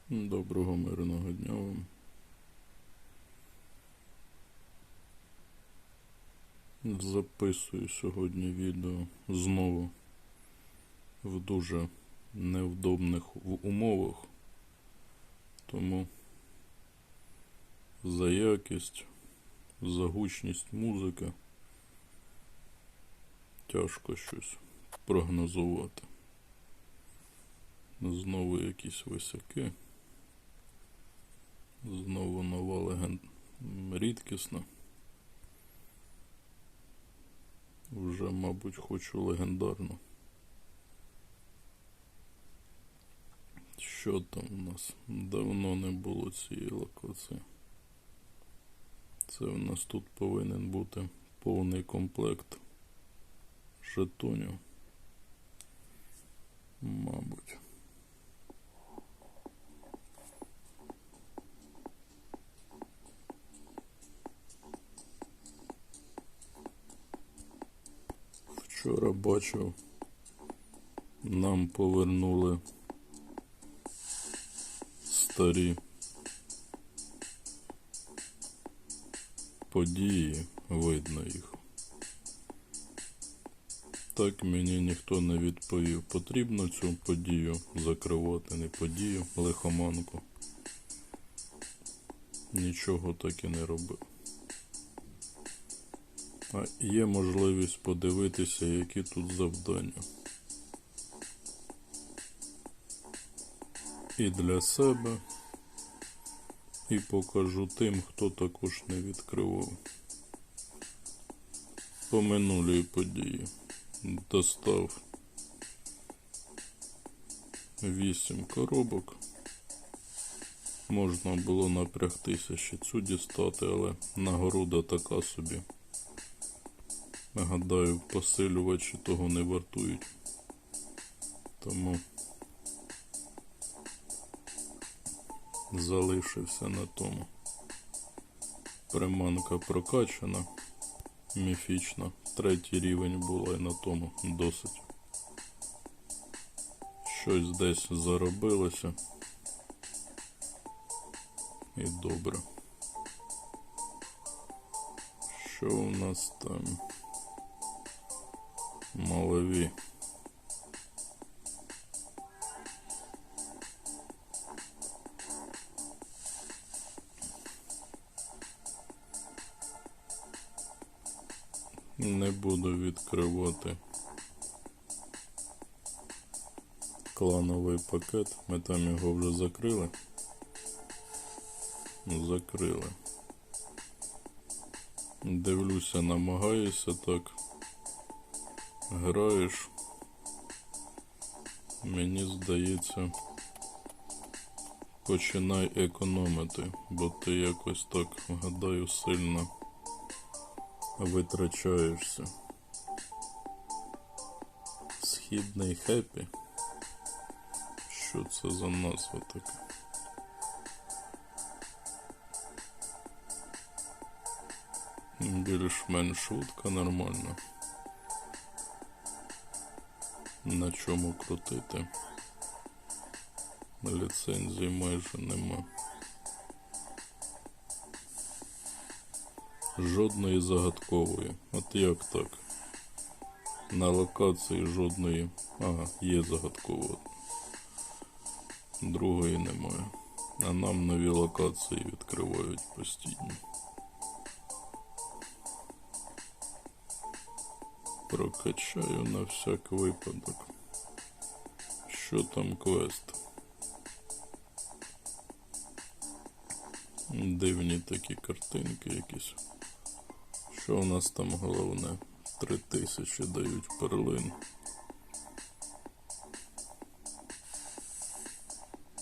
Доброго мирного дня вам. Записую сьогодні відео знову в дуже невдобних умовах, тому за якість, за гучність музики тяжко щось прогнозувати. Знову якісь висяки, знову нова рідкісна. Вже, мабуть, хочу легендарну. Що там у нас? Давно не було цієї локації. Це у нас тут повинен бути повний комплект жетонів. Мабуть. Вчора бачив, нам повернули старі події, видно їх. Так мені ніхто не відповів, потрібно цю подію закривати, не подію, лихоманку. Нічого так і не робив. А є можливість подивитися, які тут завдання. І для себе, і покажу тим, хто також не відкривав. По минулій події достав 8 коробок. Можна було напрягтися ще цю дістати, але нагорода така собі. Гадаю, посилювачі того не вартують. Тому залишився на тому. Приманка прокачана, міфічна. 3-й рівень була і на тому досить. Щось десь заробилося. І добре. Що у нас там? Малові. Не буду відкривати клановий пакет. Ми там його вже закрили. Закрили. Дивлюся, намагаюся так. Граєш. Мені здається, починай економити, бо ти якось так, гадаю, сильно витрачаєшся. Східний хеппі? Що це за назва така? Більш-менш шутка нормальна. На чому крутити? Ліцензії майже нема. Жодної загадкової. От як так? На локації жодної. Ага, є загадкова. Другої немає. А нам нові локації відкривають постійно. Прокачаю на всяк випадок. Що там квест? Дивні такі картинки якісь. Що у нас там головне? 3000 дають перлин.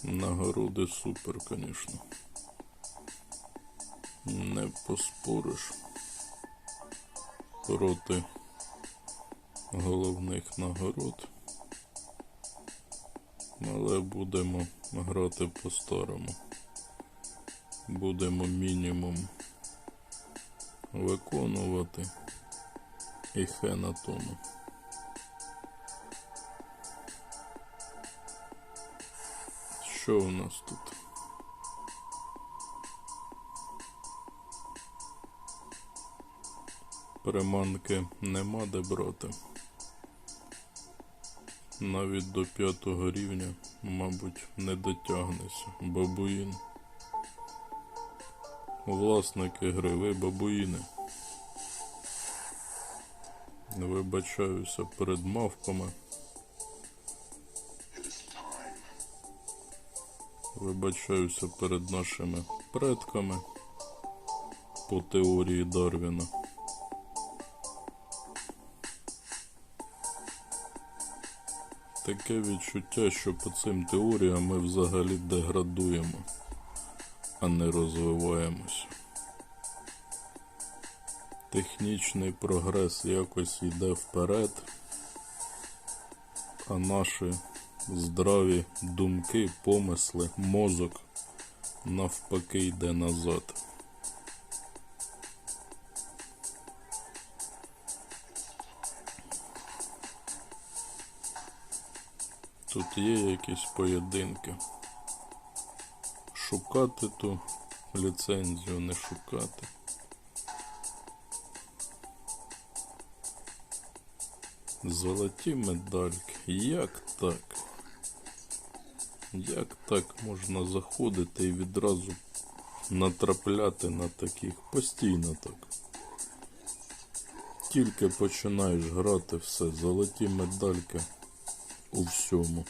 Нагороди супер, конечно. Не поспориш проти головних нагород. Але будемо грати по-старому. Будемо мінімум виконувати і хе на тому. Що у нас тут? Приманки нема де брати. Навіть до 5-го рівня, мабуть, не дотягнеться. Бабуїн. Власники гри, ви бабуїни. Вибачаюся перед мавпами. Вибачаюся перед нашими предками по теорії Дарвіна. Таке відчуття, що по цим теоріям ми взагалі деградуємо, а не розвиваємося. Технічний прогрес якось йде вперед, а наші здраві думки, помисли, мозок навпаки йде назад. Тут є якісь поєдинки. Шукати ту ліцензію, не шукати. Золоті медальки. Як так? Як так можна заходити і відразу натрапляти на таких? Постійно так. Тільки починаєш грати, все, золоті медальки у всьому.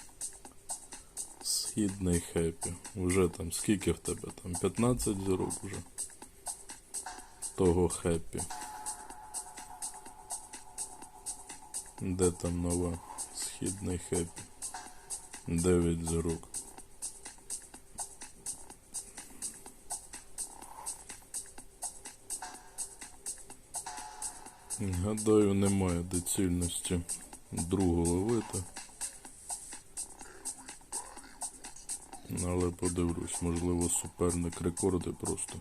Східний хеппі. Уже там, скільки в тебе там? 15 зірок вже. Того хеппі. Де там нова? Східний хеппі. 9 зірок. Гадаю, немає доцільності другу ловити. Але подивлюсь, можливо, суперник рекорди просто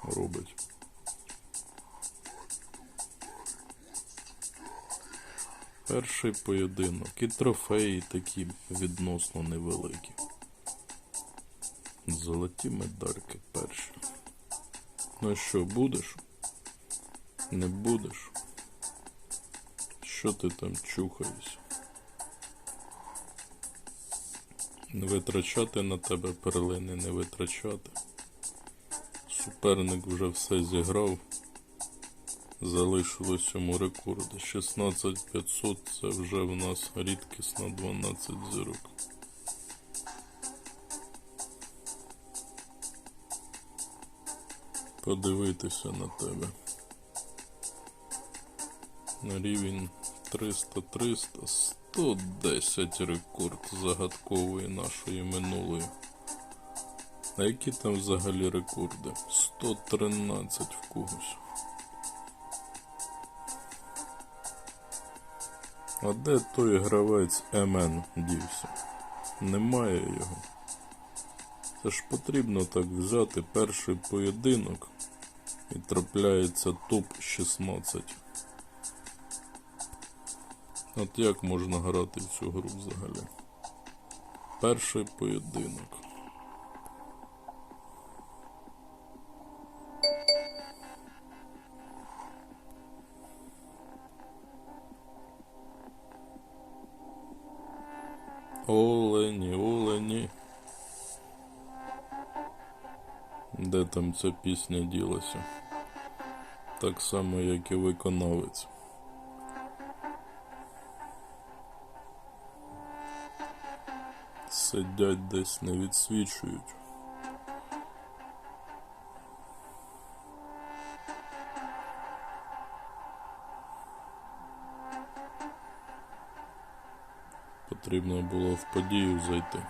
робить. Перший поєдинок. І трофеї такі відносно невеликі. Золоті медальки перші. Ну що, будеш? Не будеш? Що ти там чухаєшся? Не витрачати на тебе перлини, не витрачати. Суперник вже все зіграв. Залишилось йому рекорди. 16500 це вже в нас рідкісно 12 зірок. Подивитися на тебе. На рівень 300-300, 110 рекорд загадкової нашої минулої. А які там взагалі рекорди? 113 в когось. А де той гравець МН дівся? Немає його. Це ж потрібно так взяти перший поєдинок і трапляється топ-16. От як можна грати в цю гру взагалі? Перший поєдинок. Олені, олені. Де там ця пісня ділася? Так само, як і виконавець. Сидять десь, не відсвічують. Потрібно було в подію зайти.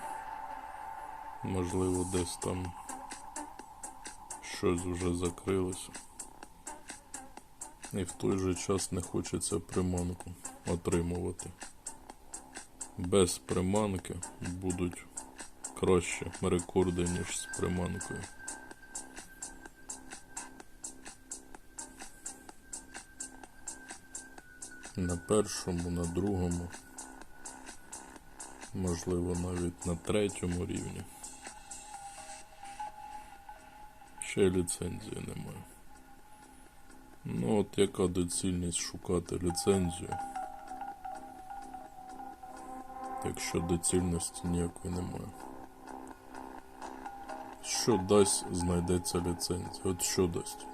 Можливо, десь там щось вже закрилося. І в той же час не хочеться приманку отримувати. Без приманки будуть кращі рекорди, ніж з приманкою. На першому, на другому, можливо навіть на третьому рівні Ще й ліцензії немає. Ну от яка доцільність шукати ліцензію, якщо доцільності ніякої немає? Що дасть, знайдеться ліцензія? От що дасть?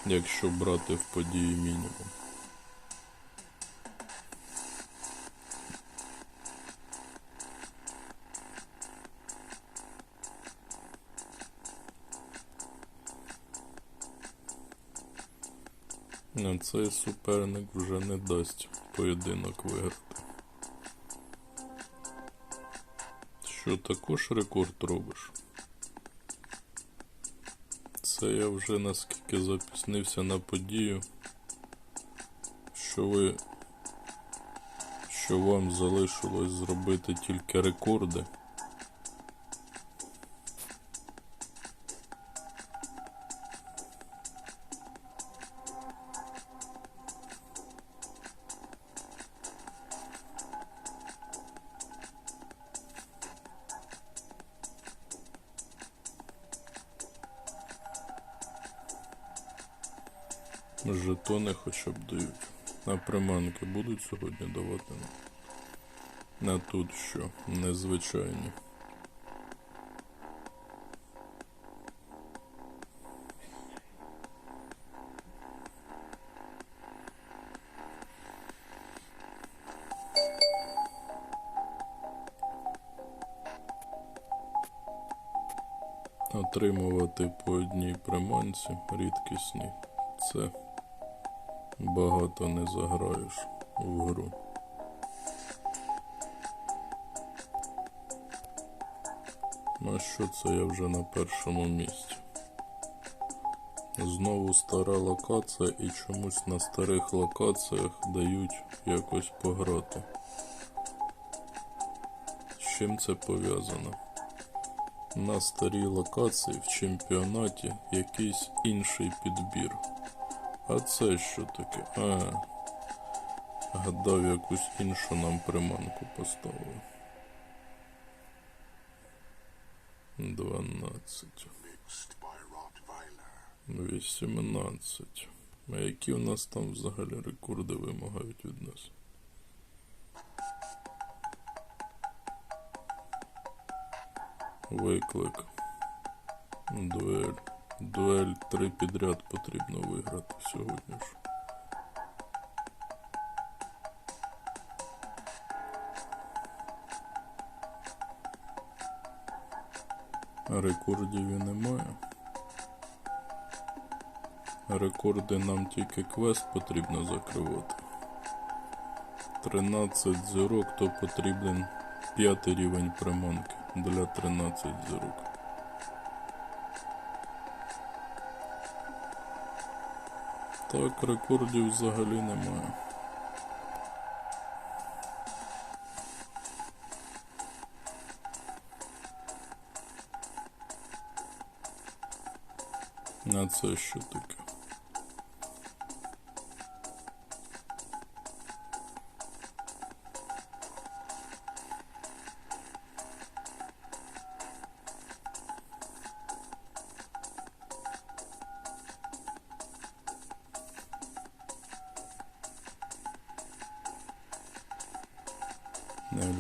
Якщо брати в події мінімум. А цей суперник вже не дасть поєдинок виграти. Що, також рекорд робиш? Це я вже наскільки запізнився на подію, що вам залишилось зробити тільки рекорди. Жетони хоча б дають. А приманки будуть сьогодні давати? А тут що? Незвичайні. Отримувати по одній приманці рідкісні. Це багато не заграєш в гру. А що це я вже на першому місці? Знову стара локація, і чомусь на старих локаціях дають якось пограти. З чим це пов'язано? На старій локації в чемпіонаті якийсь інший підбір. А це що таке? Гадав, якусь іншу нам приманку поставили. 12. 18. А які у нас там взагалі рекорди вимагають від нас? Виклик. Дуель. Дуель 3 підряд потрібно виграти сьогодні ж. А рекордів і немає. Рекорди нам тільки квест потрібно закривати. 13 зірок, то потрібен 5 рівень приманки для 13 зірок. Так, рекордів взагалі немає. А це що таке?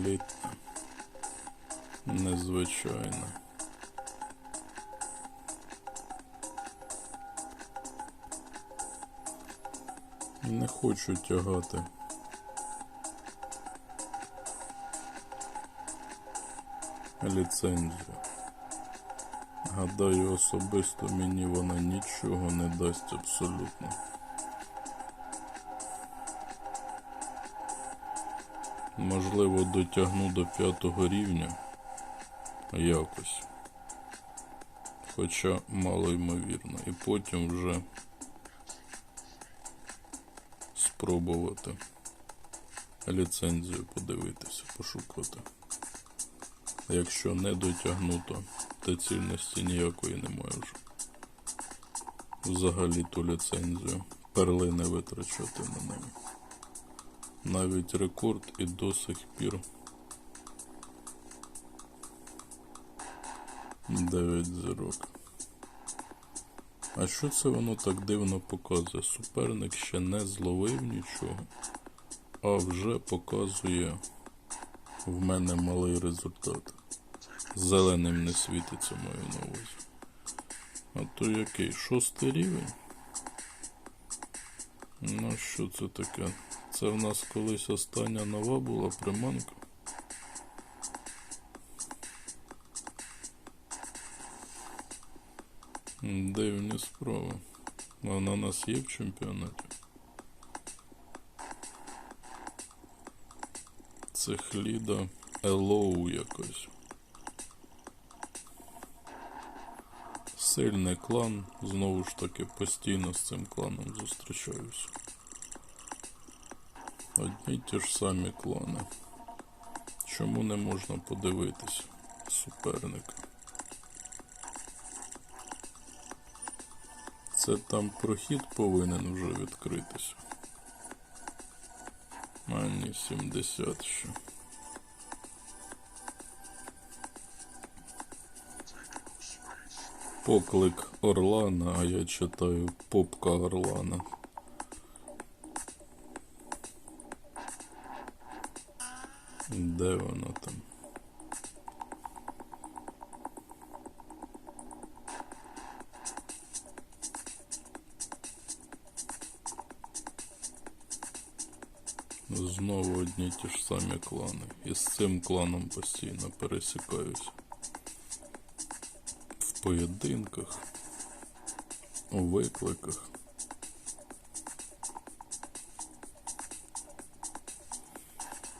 Елітна. Незвичайна. Не хочу тягати. Ліцензію. Гадаю, особисто мені вона нічого не дасть абсолютно. Можливо, дотягну до 5-го рівня якось. Хоча мало ймовірно. І потім вже спробувати ліцензію подивитися, пошукати. Якщо не дотягну, то доцільності ніякої немає вже. Взагалі ту ліцензію. Перлини витрачати на неї. Навіть рекорд і до сих пір 9 зірок. А що це воно так дивно показує? Суперник ще не зловив нічого, а вже показує в мене малий результат. Зеленим не світиться, маю на увазі. А то який? 6-й рівень? Ну що це таке? Це в нас колись остання нова була приманка. Дивні справи. Вона у нас є в чемпіонаті. Це Хліда Елоу якось. Сильний клан, знову ж таки постійно з цим кланом зустрічаюся. Одні ті ж самі клани. Чому не можна подивитися суперника? Це там прохід повинен вже відкритися. А ні, 70 ще. Поклик Орлана, а я читаю попка Орлана. Де вона там? Знову одні ті ж самі клани. І з цим кланом постійно пересікаюсь. В поєдинках, у викликах.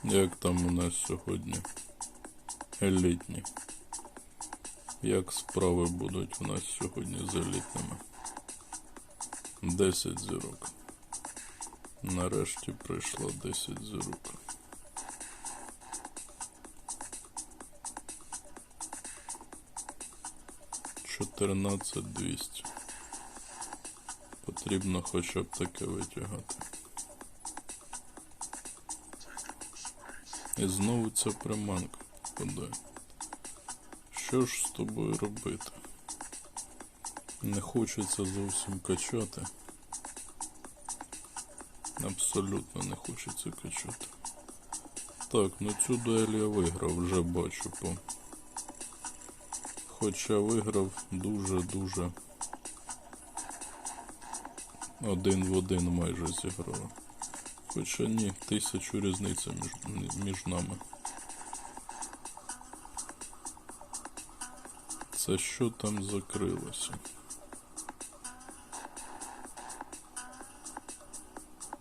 Як там у нас сьогодні? Елітні. Як справи будуть у нас сьогодні з елітними? 10 зірок. Нарешті прийшло 10 зірок. $14,200. Потрібно хоча б таке витягати. І знову ця приманка впадає. Що ж з тобою робити? Не хочеться зовсім качати. Абсолютно не хочеться качати. Так, ну цю дуель я виграв, вже бачу по. Хоча виграв дуже-дуже один в один майже зіграв. Хоча ні, 1000 різниця між нами. Це що там закрилося?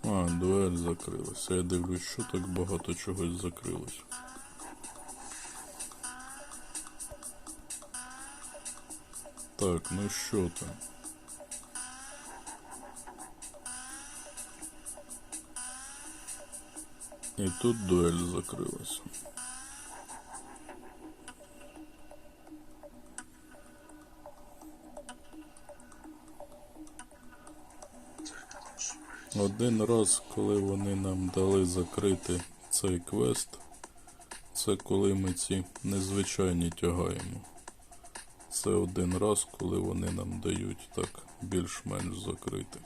А, дуель закрилася. Я дивлюсь, що так багато чогось закрилось. Так, ну що там? І тут дуель закрилася. Один раз, коли вони нам дали закрити цей квест, це коли ми ці незвичайні тягаємо. Це один раз, коли вони нам дають так більш-менш закрити.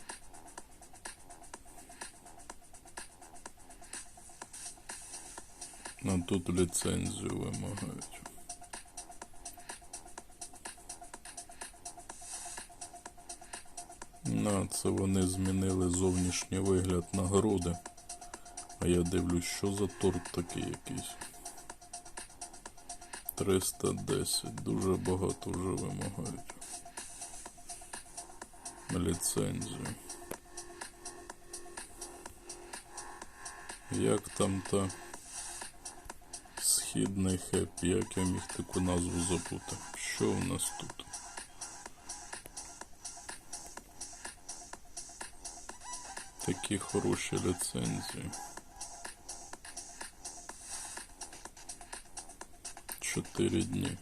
А тут ліцензію вимагають. Це вони змінили зовнішній вигляд нагороди. А я дивлюсь, що за торт такий якийсь. 310. Дуже багато вже вимагають. Ліцензію. Як там та східний хеп, як я міг таку назву забути? Що у нас тут? Такі хороші ліцензії. 4 дні.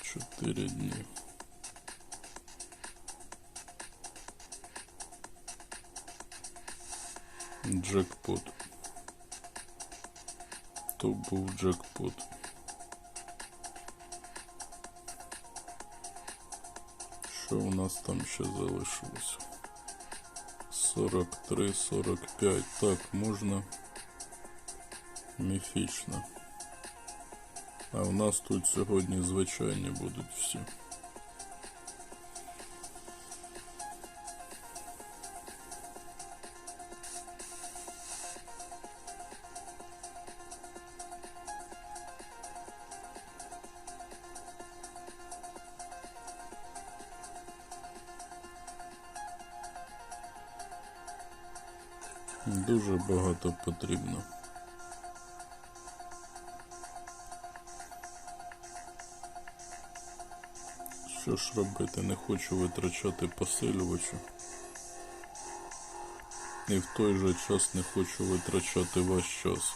4 дні. Джекпот. То був джекпот. Що у нас там ще залишилося? 43, 45. Так, можна міфічно. А у нас тут сьогодні звичайні будуть всі. Дуже багато потрібно. Що ж робити? Не хочу витрачати посилювача. І в той же час не хочу витрачати ваш час.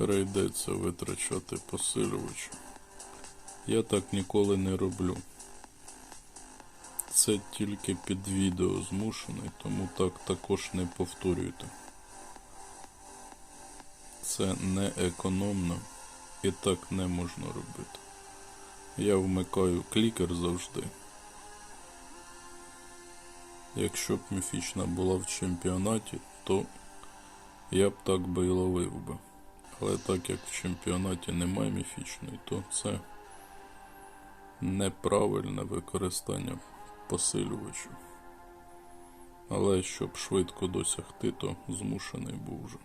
Прийдеться витрачати посилювача. Я так ніколи не роблю. Це тільки під відео змушений, тому так також не повторюйте. Це не економно і так не можна робити. Я вмикаю клікер завжди. Якщо б міфічна була в чемпіонаті, то я б так би і ловив би. Але так як в чемпіонаті немає міфічної, то це неправильне використання посилювачу. Але щоб швидко досягти, то змушений був вже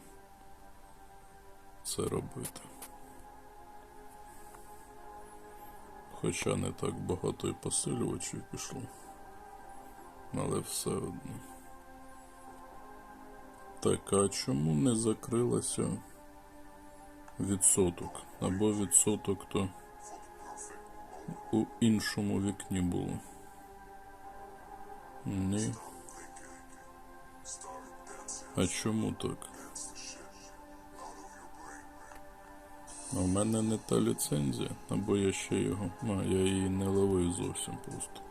це робити. Хоча не так багато і посилювачів пішло. Але все одно. Так, а чому не закрилося відсоток? Або відсоток то у іншому вікні було. Ні. А чому так? А в мене не та ліцензія, або я ще його... я її не ловив зовсім просто.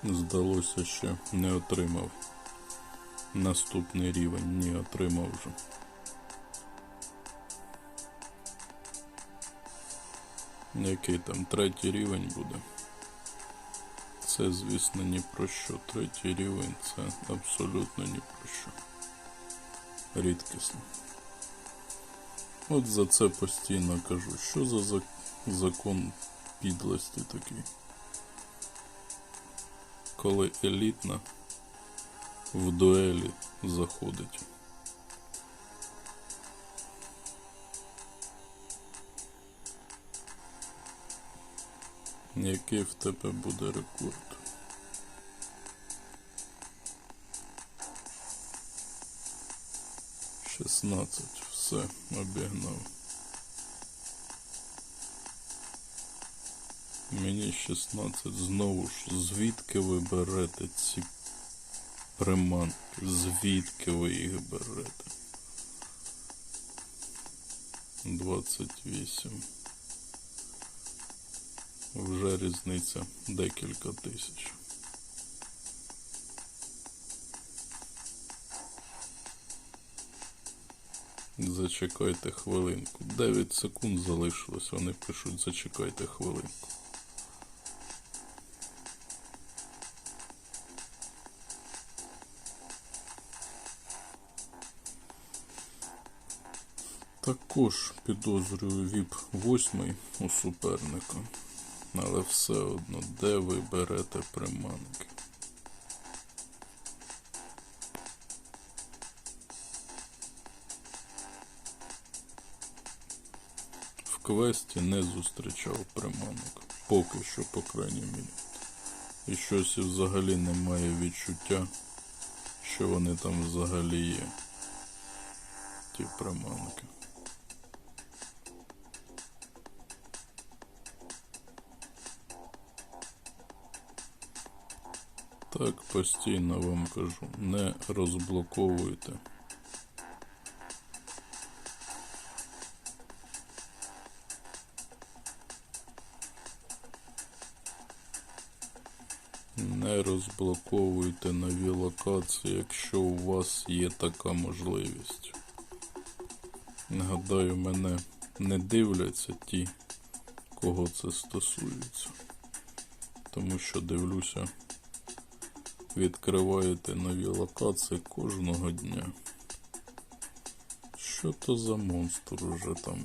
Здалося, що не отримав наступний рівень. Ні, отримав вже. Який там третій рівень буде? Це, звісно, ні про що. Третій рівень – це абсолютно ні про що. Рідкісно. От за це постійно кажу. Що за закон підлості такий? Коли елітна в дуелі заходить. Який в тебе буде рекорд? — 16. Все, обігнав. Мені 16. Знову ж, звідки ви берете ці приманки? Звідки ви їх берете? 28. Вже різниця декілька тисяч. Зачекайте хвилинку. 9 секунд залишилось, вони пишуть зачекайте хвилинку. Також підозрюю VIP 8 у суперника. Але все одно, де ви берете приманки? В квесті не зустрічав приманок. Поки що, по крайній мірі. І щось взагалі немає відчуття, що вони там взагалі є. ті приманки. Так, постійно вам кажу, не розблоковуйте. Не розблоковуйте нові локації, якщо у вас є така можливість. Нагадаю, мене не дивляться ті, кого це стосується. Тому що, дивлюся, відкриваєте нові локації кожного дня. Що то за монстр уже там?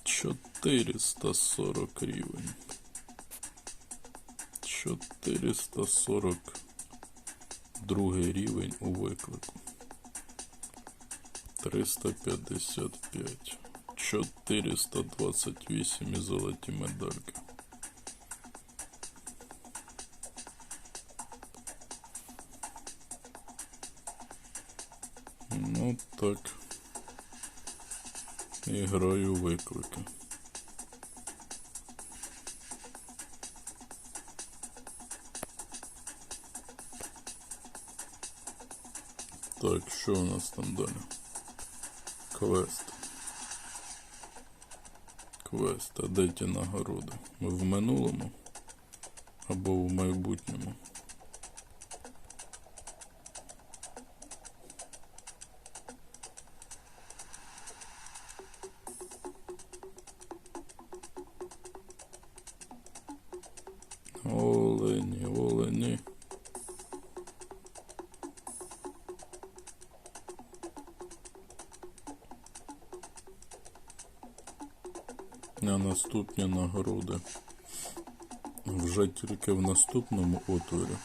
440 рівень. 442 рівень у виклику. 355. 428 і золоті медальки. Ну так. І граю виклики. Так, що у нас там далі? Квест. Квест, а де ті нагороди? В минулому? Або в майбутньому? Олені, олені. А наступні нагороди вже тільки в наступному отворі.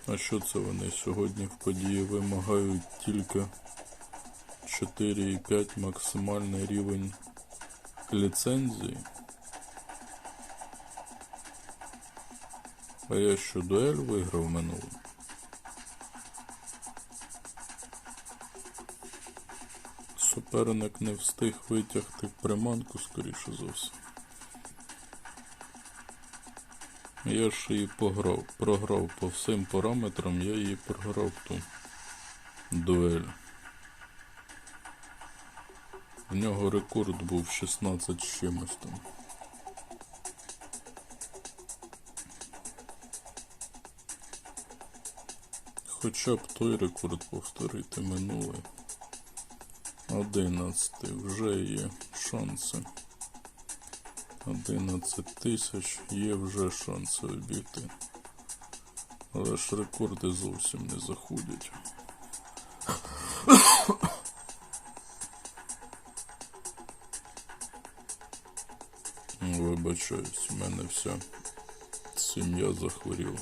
А що це вони сьогодні в події вимагають тільки 4,5 максимальний рівень ліцензії? А я що, дуель виграв минулу? Суперник не встиг витягти приманку, скоріше за все. Я ж її програв по всім параметрам, я її програв ту дуель. В нього рекорд був 16 з чимось там. Хоча б той рекорд повторити минулий. 11 вже є шанси. 11 тисяч є вже шанси обійти. Але ж рекорди зовсім не заходять. Вибачаюсь, у мене вся сім'я захворіла.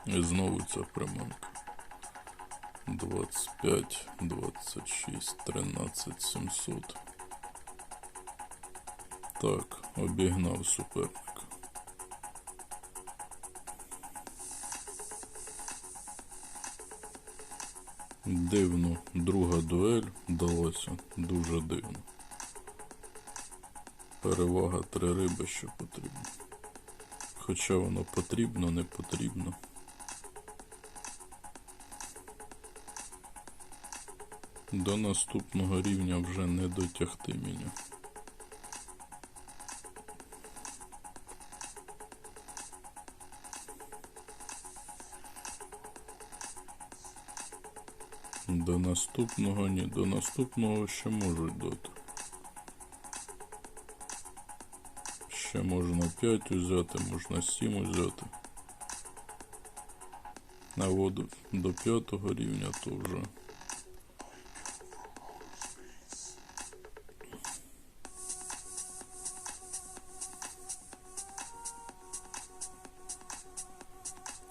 І знову ця приманка. 25, 26, 13 700. Так, обігнав суперника. Дивно, друга дуель далася, дуже дивно. Перевага 3 риби, що потрібно. Хоча воно потрібно, не потрібно. До наступного рівня вже не дотягти мене. До наступного ні, до наступного ще можуть дати. Ще можна 5 взяти, можна 7 взяти. А от до 5-го рівня то вже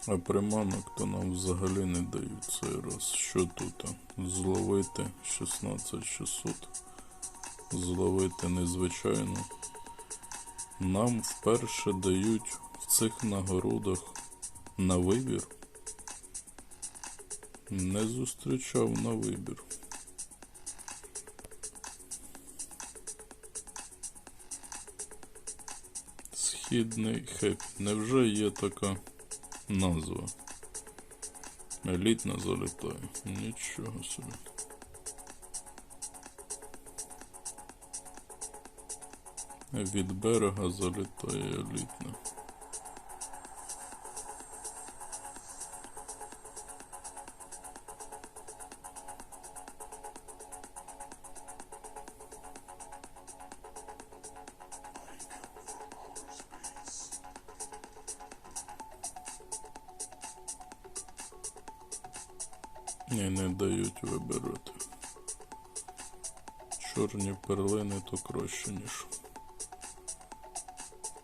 А приманок то нам взагалі не дають цей раз. Що тут? Зловити 16600. Зловити незвичайно. Нам вперше дають в цих нагородах на вибір. Не зустрічав на вибір. Східний хеппі. Невже є така назва? Елітна залітає. Нічого собі. Від берега залітає елітна. Ні, не дають вибирати. Чорні перлини то краще, ніж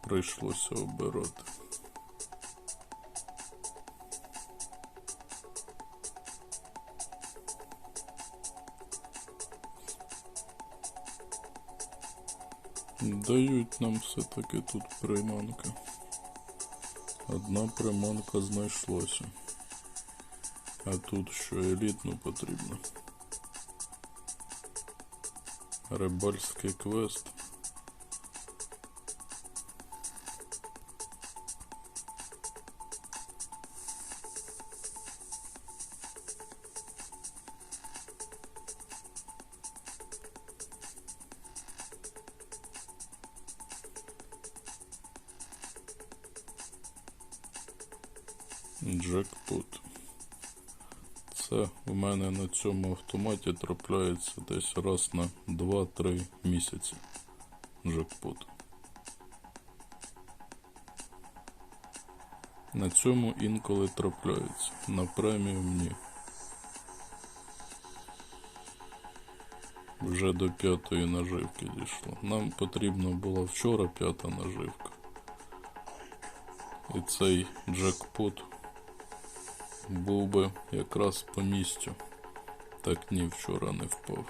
прийшлося обирати. Дають нам все-таки тут приманки. Одна приманка знайшлася. А тут що елітну потрібно. Рибальський квест. Джекпот. Це у мене на цьому автоматі трапляється десь раз на 2-3 місяці. Джекпот. На цьому інколи трапляється. На преміум ні. Вже до 5-ї наживки дійшло. Нам потрібна була вчора 5-та наживка. І цей джекпот був би якраз по місцю. Так ні, вчора не впав.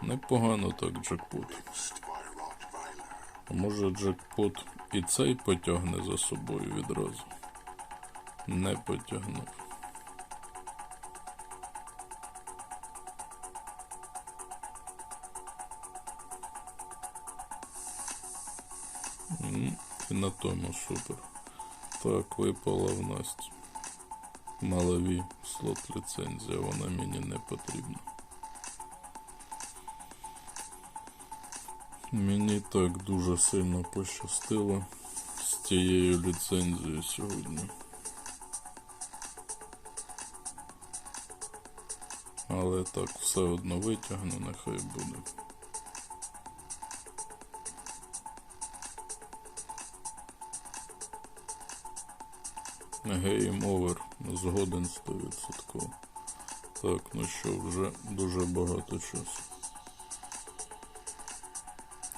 Непогано так джекпот. А може джекпот і цей потягне за собою відразу? Не потягнув. І на тому супер. Так, випала в нас малові слот ліцензія, вона мені не потрібна. Мені так дуже сильно пощастило з тією ліцензією сьогодні. Але так все одно витягну, нехай буде. Гейм овер, згоден 100%. Так, ну що, вже дуже багато часу.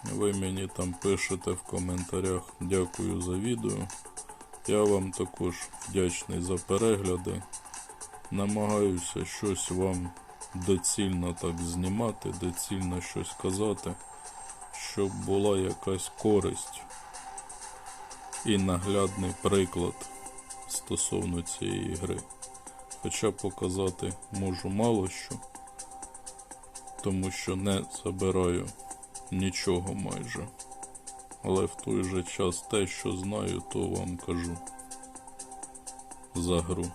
Ви мені там пишете в коментарях, дякую за відео. Я вам також вдячний за перегляди. Намагаюся щось вам доцільно так знімати, доцільно щось казати, щоб була якась користь і наглядний приклад стосовно цієї гри. Хоча показати можу мало що, тому що не забираю нічого майже. Але в той же час те, що знаю, то вам кажу за гру.